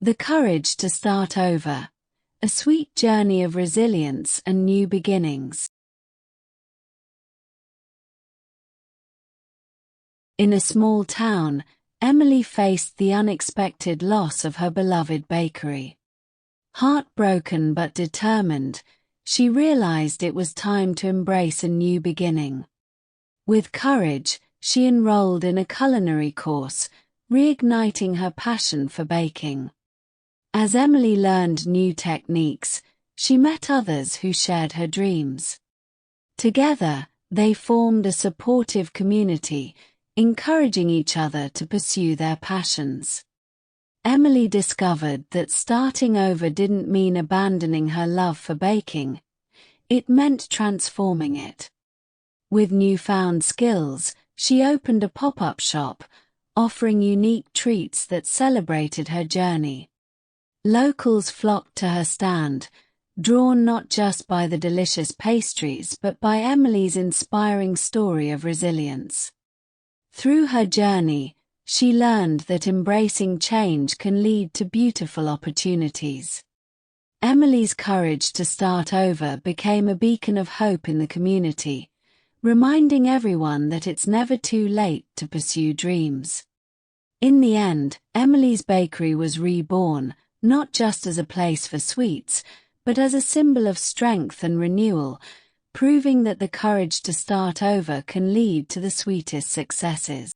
The Courage to Start Over, a sweet journey of resilience and new beginnings. In a small town, Emily faced the unexpected loss of her beloved bakery. Heartbroken but determined, she realized it was time to embrace a new beginning. With courage, she enrolled in a culinary course, reigniting her passion for baking. As Emily learned new techniques, she met others who shared her dreams. Together, they formed a supportive community, encouraging each other to pursue their passions. Emily discovered that starting over didn't mean abandoning her love for baking. It meant transforming it. With newfound skills, she opened a pop-up shop, offering unique treats that celebrated her journey. Locals flocked to her stand, drawn not just by the delicious pastries but by Emily's inspiring story of resilience. Through her journey, she learned that embracing change can lead to beautiful opportunities. Emily's courage to start over became a beacon of hope in the community, reminding everyone that it's never too late to pursue dreams. In the end, Emily's bakery was reborn, not just as a place for sweets, but as a symbol of strength and renewal, proving that the courage to start over can lead to the sweetest successes.